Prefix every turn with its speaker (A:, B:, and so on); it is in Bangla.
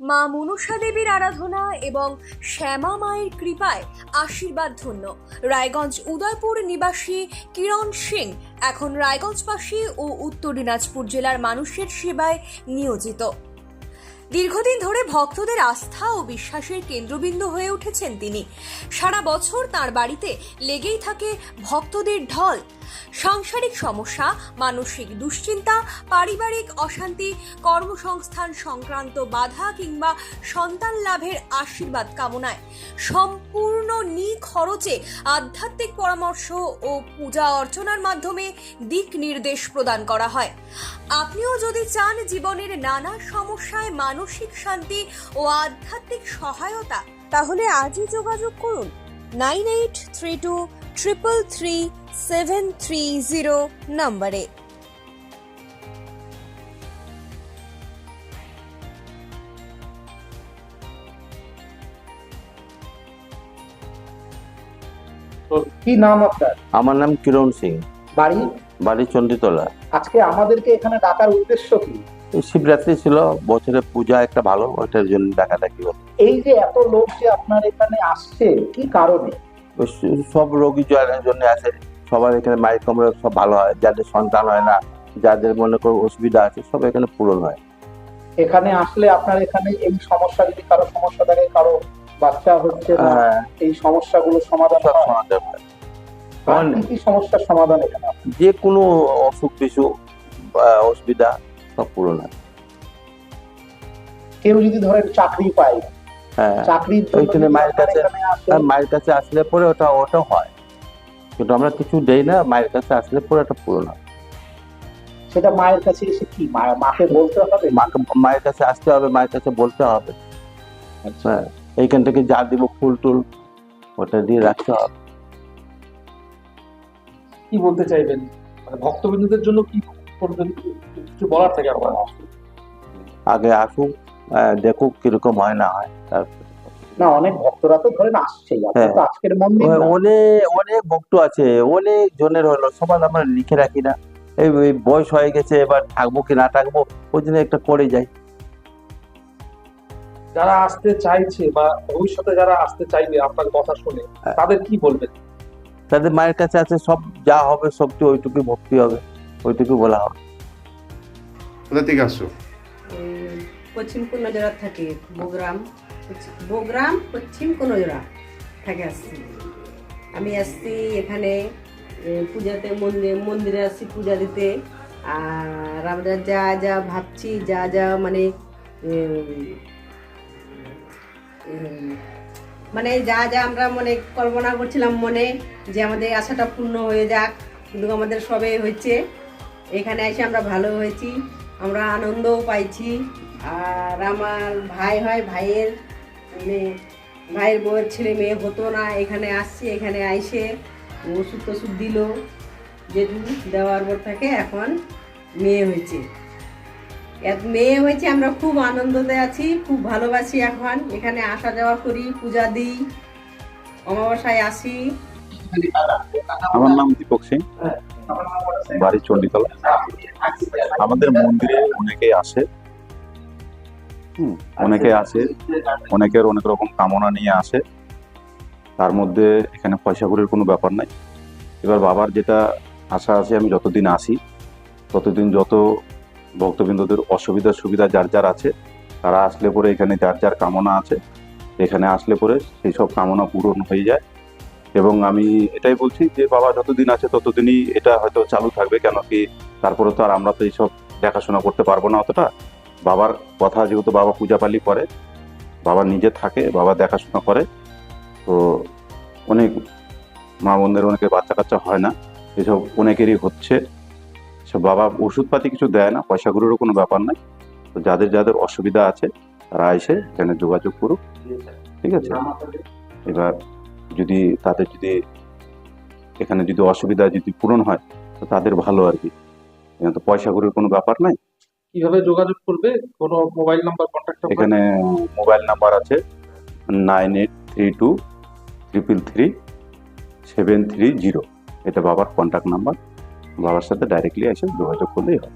A: মা মনসা দেবীর আরাধনা এবং শ্যামা মায়ের কৃপায় আশীর্বাদ ধন্য রায়গঞ্জ উদয়পুর নিবাসী কিরণ সিং এখন রায়গঞ্জবাসী ও উত্তর দিনাজপুর জেলার মানুষের সেবায় নিয়োজিত। দীর্ঘদিন ধরে ভক্তদের আস্থা ও বিশ্বাসের কেন্দ্রবিন্দু হয়ে উঠেছেন তিনি। সারা বছর তার বাড়িতে লেগেই থাকে ভক্তদের ঢল। সাংসারিক সমস্যা, মানসিক দুশ্চিন্তা, পারিবারিক অশান্তি, কর্মসংস্থান সংক্রান্ত বাধা কিংবা সন্তান লাভের আশীর্বাদ কামনায় সম্পূর্ণ নিখরচে আধ্যাত্মিক পরামর্শ ও পূজা অর্চনার মাধ্যমে দিক নির্দেশ প্রদান করা হয়। আপনিও যদি চান জীবনের নানা সমস্যায় মানসিক শান্তি ও আধ্যাত্মিক সহায়তা, তাহলে আজই যোগাযোগ করুন 9832333730 নম্বরে।
B: কি নাম আপনার?
C: আমার নাম কিরণ সিং,
B: বাড়ি?
C: বাড়ি চণ্ডীতলা।
B: আজকে আমাদেরকে এখানে ডাকার উদ্দেশ্য কি?
C: শিবরাত্রি ছিল, বছরে পূজা একটা ভালো, ওটার জন্য ডাকাডাকি হলো।
B: এই যে এত লোক যে আপনার এখানে আসছে, কি কারণে?
C: সব রোগী জন্য আছে, সবার এখানে মায়ের কমরে সব ভালো হয়, যাদের সন্তান হয় না, যাদের মনে করো অসুবিধা আছে, সব এখানে পূরণ হয়।
B: এখানে আসলে আপনার এখানে এই সমস্যা, যদি কারো সমস্যা থাকে, কারো বাচ্চা হচ্ছে না, এই সমস্যাগুলো সমাধান
C: সব
B: হয়?
C: সমাধান হয়।
B: আর কি কি সমস্যার সমাধান এখানে আছে?
C: যে কোনো অসুখ বিসুখ অসুবিধা সব পূরণ হয়।
B: কেউ যদি ধরেন চাকরি পায়,
C: হ্যাঁ,
B: চাকরির জন্য
C: ওইখানে
B: যদি
C: মায়ের
B: আপনার
C: কাছে
B: এখানে আসে,
C: মায়ের কাছে আসলে পরে ওটা হয়, কিন্তু আমরা কিছু দেই না, মায়ের কাছে আসলে পরে এটা পূরণ হয়।
B: সেটা মায়ের কাছে এসে কি মাকে বলতে হবে?
C: মায়ের কাছে আসতে হবে, মায়ের কাছে বলতে হবে। হ্যাঁ, এইখান থেকে যা দিব ফুল টুল ওটা দিয়ে রাখতে হবে।
D: কি বলতে চাইবেন, মানে ভক্তবৃন্দদের জন্য কি করবেন, কিছু বলার থাকে আমার?
C: আগে আসুক, দেখুক কিরকম হয় না হয়, তারপর
B: না, অনেক ভক্তরা তো ধরেন আসছেই, আপনার তো আজকের মন্দির না।
C: অনেক অনেক ভক্ত আছে, অনেক জনের হলো, সবার আমরা লিখে রাখি না। এই বয়স হয়ে গেছে, এবার থাকবো কি না থাকবো, ওই জন্য একটা করে যাই।
D: যারা আসতে চাইছে বা ভবিষ্যতে যারা আসতে চাইবে আপনার কথা শুনে, তাদের কি বলবেন?
C: তাদের মায়ের কাছে আছে, সব যা হবে সবটি ওইটুকু ভক্তি হবে, ওইটুকু বলা হবে।
E: কোথা থেকে আসছো?
F: পশ্চিম কোনজোড়া থাকে, বগুড়াম পশ্চিম কোনজোড়া থেকে আসছি। আমি আসছি এখানে পূজাতে, মন্দিরে আসছি পূজা দিতে। আর আমরা যা যা ভাবছি, যা যা মানে যা যা আমরা কল্পনা করছিলাম মনে, যে আমাদের আশাটা পূর্ণ হয়ে যাক, কিন্তু আমাদের সবে হয়েছে। এখানে এসে আমরা ভালো হয়েছি, আমরা আনন্দও পাইছি। আর আমার ভাই হয়, ভাইয়ের বউয়ের ছেলে মেয়ে হতো না, এখানে আসছে, এখানে আইসে ওষুধ টষুধ দিল, যেটুকু দেওয়ার পর থেকে এখন মেয়ে হয়েছে। আমরা খুব আনন্দতে আছি, খুব ভালোবাসি। এখন এখানে আসা যাওয়া করি, পূজা দিই, অমাবস্যায় আসি।
G: আমার নাম দীপক সিং, বাড়ি চণ্ডীতলা। আমাদের মন্দিরে অনেকেই আসে, অনেকের অনেক রকম কামনা নিয়ে আসে। তার মধ্যে এখানে পয়সা কড়ির কোনো ব্যাপার নাই। এবার বাবার যেটা আশা আছে, আমি যতদিন আসি ততদিন যত ভক্তবৃন্দদের অসুবিধা সুবিধা যার যার আছে, তারা আসলে পরে এখানে যার যার কামনা আছে, এখানে আসলে পরে সেই সব কামনা পূরণ হয়ে যায়। এবং আমি এটাই বলছি যে বাবা যতদিন আছে ততদিনই এটা হয়তো চালু থাকবে, কেন কি তারপরে তো আর আমরা তো এইসব দেখাশোনা করতে পারবো না অতটা। বাবার কথা, যেহেতু বাবা পূজা পালি করে, বাবা নিজে থাকে, বাবা দেখাশোনা করে, তো অনেক মা বোনদের অনেকের বাচ্চা কাচ্চা হয় না, এসব অনেকেরই হচ্ছে। সব বাবা ওষুধপাতি কিছু দেয় না, পয়সাগুলোরও কোনো ব্যাপার নাই। তো যাদের যাদের অসুবিধা আছে তারা এসে এখানে যোগাযোগ করুক, ঠিক আছে? এবার যদি তাদের এখানে অসুবিধা যদি পূরণ হয় তো তাদের ভালো আর কি, তো পয়সাগুলোর কোনো ব্যাপার নাই।
D: কিভাবে যোগাযোগ করবে? কোনো মোবাইল নাম্বার, কন্ট্যাক্ট নাম্বার?
G: এখানে মোবাইল নাম্বার আছে 9832333730। এটা বাবার কন্ট্যাক্ট নাম্বার, বাবার সাথে ডাইরেক্টলি এসে যোগাযোগ করলেই হয়।